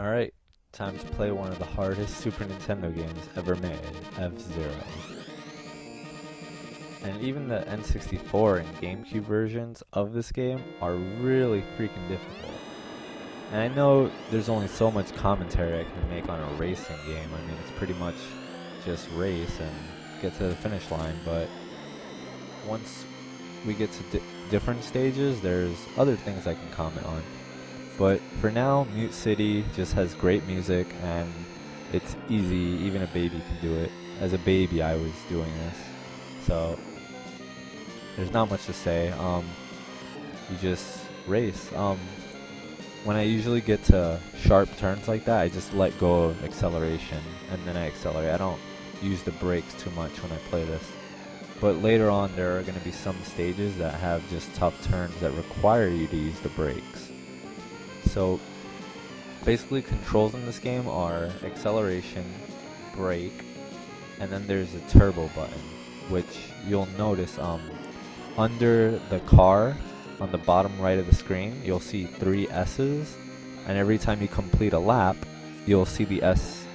Alright, time to play one of the hardest Super Nintendo games ever made, Fzero. And even the N64 and GameCube versions of this game are really freaking difficult. And I know there's only so much commentary I can make on a racing game. I mean, it's pretty much just race and get to the finish line, but once we get to different stages, there's other things I can comment on. But for now, Mute City just has great music and it's easy, even a baby can do it. As a baby I was doing this, so there's not much to say. You just race. When I usually get to sharp turns like that, I just let go of acceleration and then I accelerate. I don't use the brakes too much when I play this. But later on there are going to be some stages that have just tough turns that require you to use the brakes. So basically controls in this game are acceleration, brake, and then there's a turbo button, which you'll notice under the car on the bottom right of the screen, you'll see 3 S's, and every time you complete a lap, you'll see the S,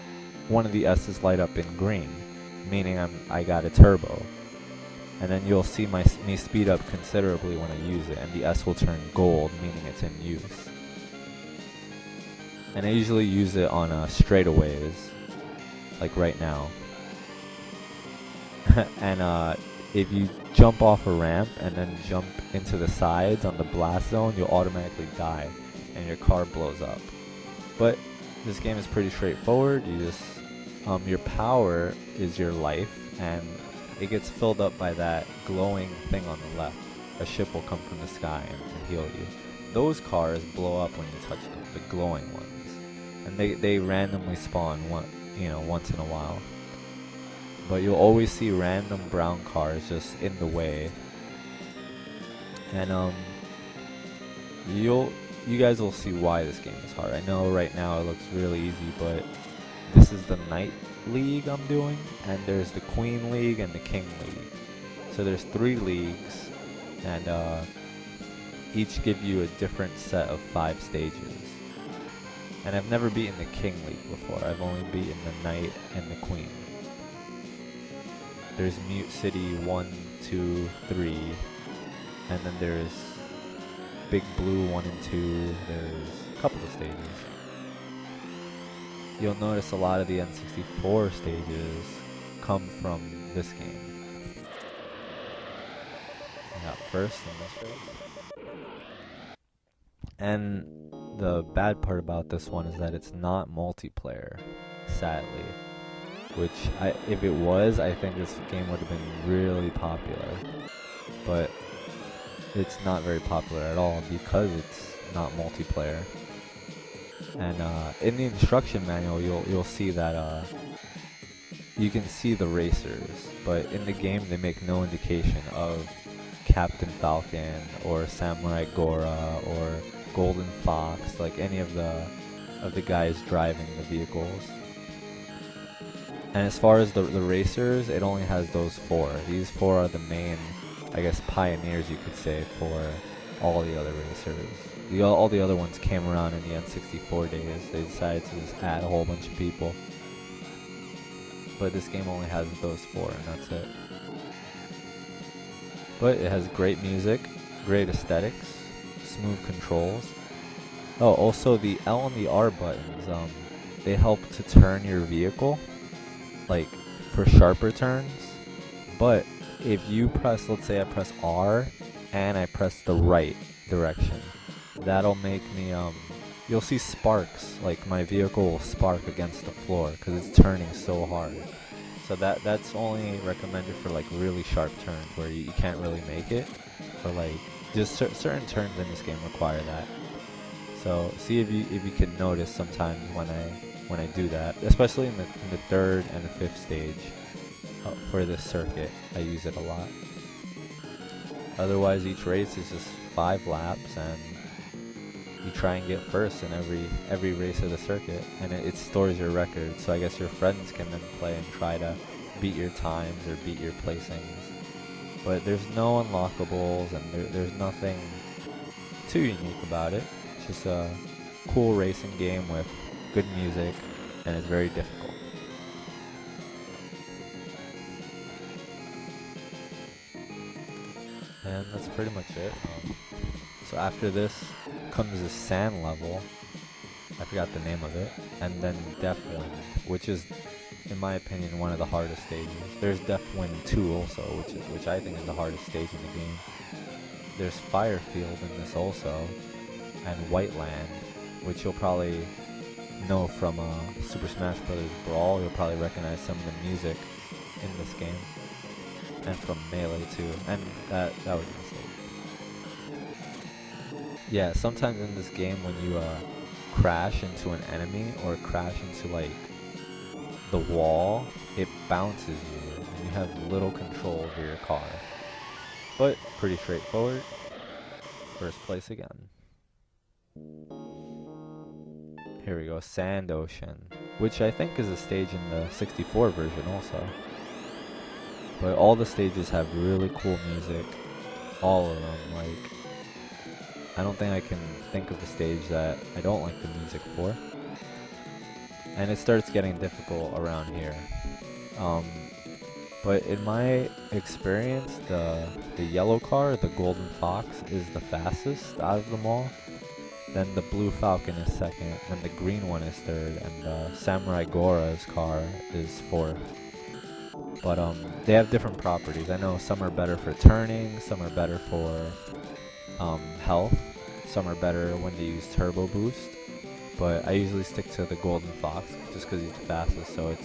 one of the S's light up in green, meaning I got a turbo. And then you'll see me speed up considerably when I use it, and the S will turn gold, meaning it's in use. And I usually use it on straightaways, like right now. And if you jump off a ramp and then jump into the sides on the blast zone, you'll automatically die and your car blows up. But this game is pretty straightforward. You just your power is your life, and it gets filled up by that glowing thing on the left. A ship will come from the sky and heal you. Those cars blow up when you touch them, the glowing ones. And they randomly spawn once in a while. But you'll always see random brown cars just in the way. And you guys will see why this game is hard. I know right now it looks really easy, but this is the Knight League I'm doing, and there's the Queen League and the King League. So there's 3 leagues, and each give you a different set of 5 stages. And I've never beaten the King League before. I've only beaten the Knight and the Queen. There's Mute City 1, 2, 3, and then there's Big Blue 1 and 2. There's a couple of stages. You'll notice a lot of the N64 stages come from this game. I got first in this race. And the bad part about this one is that it's not multiplayer, sadly. Which, if it was, I think this game would have been really popular. But it's not very popular at all because it's not multiplayer. And in the instruction manual, you'll see that you can see the racers, but in the game they make no indication of Captain Falcon or Samurai Gora or Golden Fox, like any of the guys driving the vehicles. And as far as the racers, it only has those 4. These 4 are the main, I guess, pioneers you could say for all the other racers. All the other ones came around in the N64 days. They decided to just add a whole bunch of people. But this game only has those 4, and that's it. But it has great music, great aesthetics, smooth controls. Oh, also the L and the R buttons, they help to turn your vehicle, like for sharper turns. But if you press, let's say I press R and I press the right direction, that'll make me, you'll see sparks, like my vehicle will spark against the floor because it's turning so hard. So that's only recommended for like really sharp turns where you can't really make it, or like just certain turns in this game require that. So see if you can notice sometimes when I do that, especially in the 3rd and the 5th stage for this circuit, I use it a lot. Otherwise, each race is just 5 laps, and you try and get first in every race of the circuit, and it stores your record. So I guess your friends can then play and try to beat your times or beat your placings. But there's no unlockables, and there's nothing too unique about it. It's just a cool racing game with good music, and it's very difficult. And that's pretty much it. So after this comes the sand level. I forgot the name of it. And then Death Wind, which is, in my opinion, one of the hardest stages. There's Death Wind 2 also, which I think is the hardest stage in the game. There's Fire Field in this also, and White Land, which you'll probably know from Super Smash Bros. Brawl. You'll probably recognize some of the music in this game, and from Melee too. And that was a mistake. Yeah, sometimes in this game when you crash into an enemy or crash into like the wall, it bounces you and you have little control over your car. But pretty straightforward. First place again. Here we go, Sand Ocean, which I think is a stage in the 64 version also. But all the stages have really cool music. All of them, like, I don't think I can think of a stage that I don't like the music for. And it starts getting difficult around here. But in my experience, the yellow car, the Golden Fox, is the fastest out of them all. Then the Blue Falcon is second, and the green one is third, and Samurai Gora's car is fourth. But they have different properties. I know some are better for turning, some are better for health, some are better when they use turbo boost. But I usually stick to the Golden Fox just because he's the fastest. So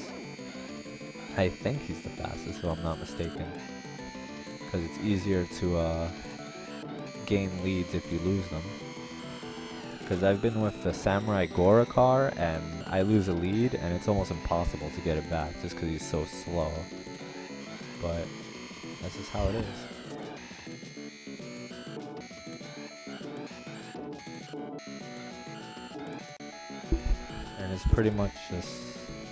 I think he's the fastest, if I'm not mistaken, because it's easier to gain leads if you lose them. Because I've been with the Samurai Gora car and I lose a lead and it's almost impossible to get it back just because he's so slow. But that's just how it is. And it's pretty much just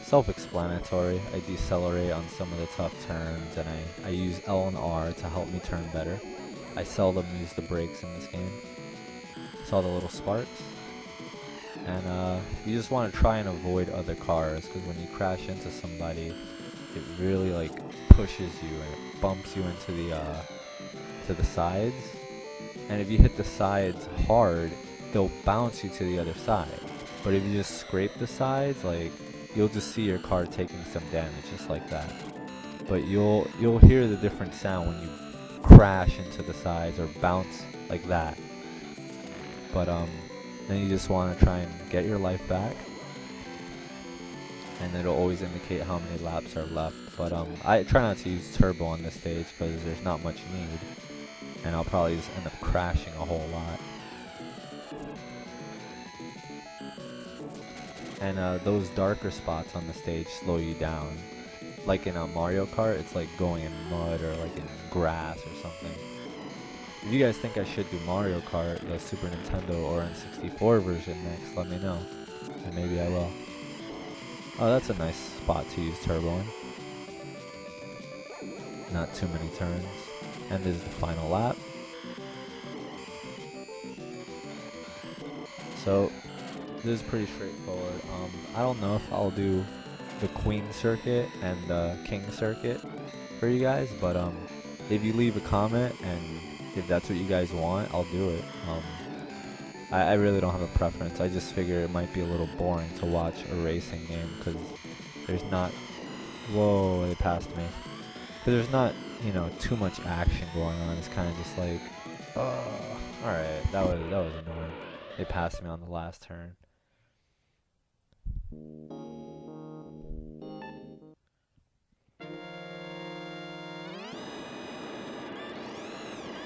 self-explanatory. I decelerate on some of the tough turns and I use L and R to help me turn better. I seldom use the brakes in this game. Saw the little sparks. And you just want to try and avoid other cars, because when you crash into somebody, it really like pushes you and it bumps you into the sides. And if you hit the sides hard, they'll bounce you to the other side. But if you just scrape the sides, like, you'll just see your car taking some damage just like that. But you'll hear the different sound when you crash into the sides or bounce like that. But then you just want to try and get your life back, and it'll always indicate how many laps are left. But I try not to use turbo on this stage because there's not much need, and I'll probably just end up crashing a whole lot. And those darker spots on the stage slow you down. Like in a Mario Kart, it's like going in mud or like in grass or something. If you guys think I should do Mario Kart, the Super Nintendo or N64 version next, let me know, and maybe I will. Oh, that's a nice spot to use turbo in. Not too many turns. And this is the final lap. So, this is pretty straightforward. I don't know if I'll do the Queen Circuit and the King Circuit for you guys, but if you leave a comment and if that's what you guys want, I'll do it. I really don't have a preference. I just figure it might be a little boring to watch a racing game because there's not... Whoa, they passed me. Because there's not, you know, too much action going on. It's kind of just like, alright, that was annoying. They passed me on the last turn.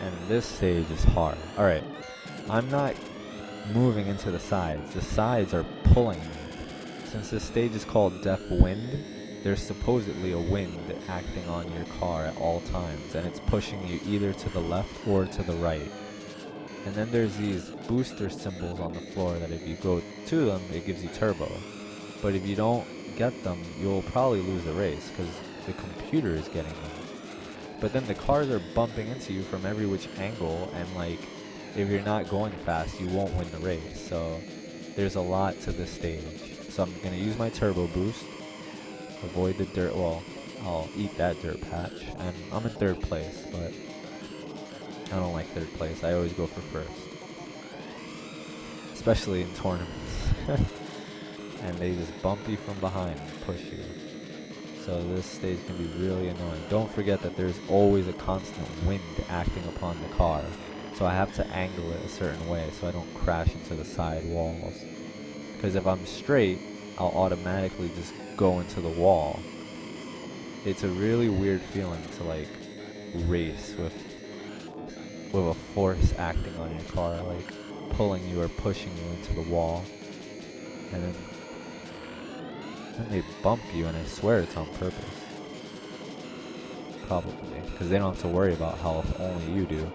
And this stage is hard. Alright, I'm not moving into the sides. The sides are pulling me. Since this stage is called Deaf Wind, there's supposedly a wind acting on your car at all times, and it's pushing you either to the left or to the right. And then there's these booster symbols on the floor that if you go to them, it gives you turbo. But if you don't get them, you'll probably lose the race, because the computer is getting them. But then the cars are bumping into you from every which angle, and like, if you're not going fast, you won't win the race. So there's a lot to this stage. So I'm gonna use my turbo boost, avoid the dirt. Well, I'll eat that dirt patch, and I'm in third place, but I don't like third place. I always go for first, especially in tournaments. And they just bump you from behind and push you. So this stage can be really annoying. Don't forget that there's always a constant wind acting upon the car. So I have to angle it a certain way so I don't crash into the side walls. Because if I'm straight, I'll automatically just go into the wall. It's a really weird feeling to like race with a force acting on your car, like pulling you or pushing you into the wall. And then they bump you, and I swear it's on purpose. Probably, because they don't have to worry about health, only you do.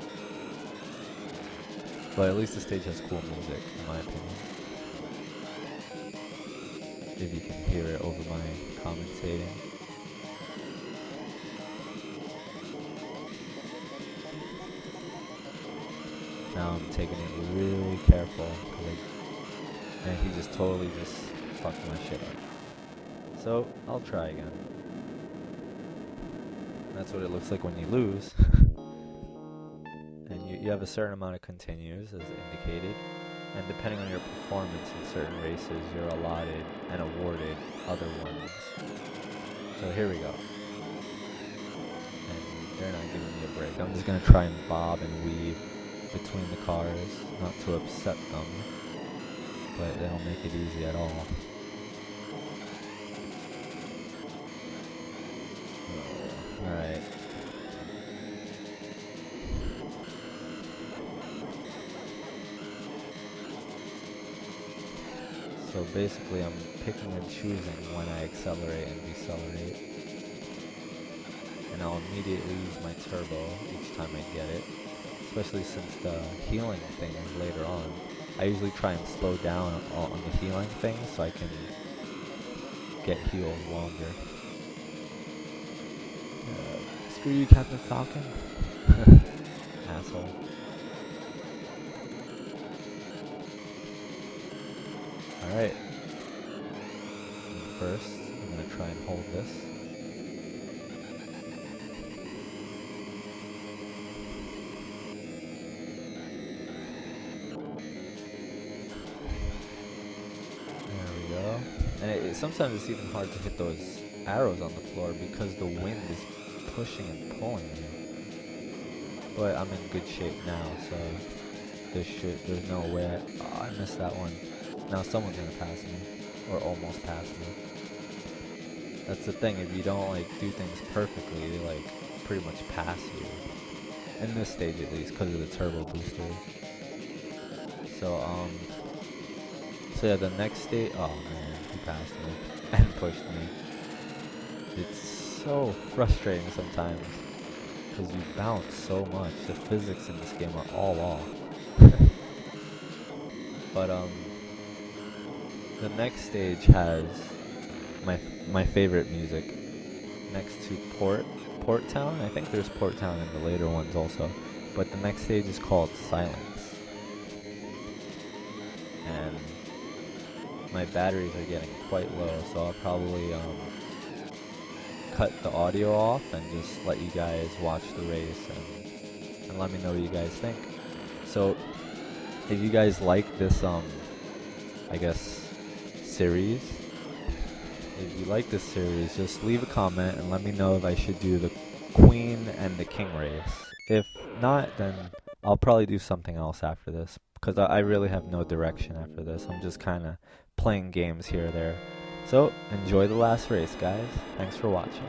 But at least the stage has cool music, in my opinion. If you can hear it over my commentating. Now I'm taking it really careful, and he just totally just fucked my shit up. So, I'll try again. That's what it looks like when you lose. And you have a certain amount of continues, as indicated. And depending on your performance in certain races, you're allotted and awarded other ones. So here we go. And they're not giving me a break. I'm just going to try and bob and weave between the cars, not to upset them. But they don't make it easy at all. Alright. So basically I'm picking and choosing when I accelerate and decelerate. And I'll immediately use my turbo each time I get it. Especially since the healing thing is later on. I usually try and slow down on the healing thing so I can get healed longer. Screw you, Captain Falcon. Asshole. Alright. First, I'm going to try and hold this. There we go. And sometimes it's even hard to hit those arrows on the floor because the wind is pushing and pulling you. But I'm in good shape now, so there's no way. Oh, I missed that one. Now someone's gonna pass me, or almost pass me. That's the thing, if you don't like do things perfectly, they like pretty much pass you. In this stage at least, because of the turbo booster. So yeah, the next stage, oh man, he passed me and pushed me. It's so frustrating sometimes. Because you bounce so much. The physics in this game are all off. But the next stage has my favorite music next to Port Town. I think there's Port Town in the later ones also. But the next stage is called Silence. And my batteries are getting quite low, so I'll probably cut the audio off and just let you guys watch the race and let me know what you guys think. So if you guys like this I guess series, if you like this series, just leave a comment and let me know if I should do the Queen and the King race. If not, then I'll probably do something else after this, because I really have no direction after this. I'm just kind of playing games here or there. So, enjoy the last race, guys. Thanks for watching.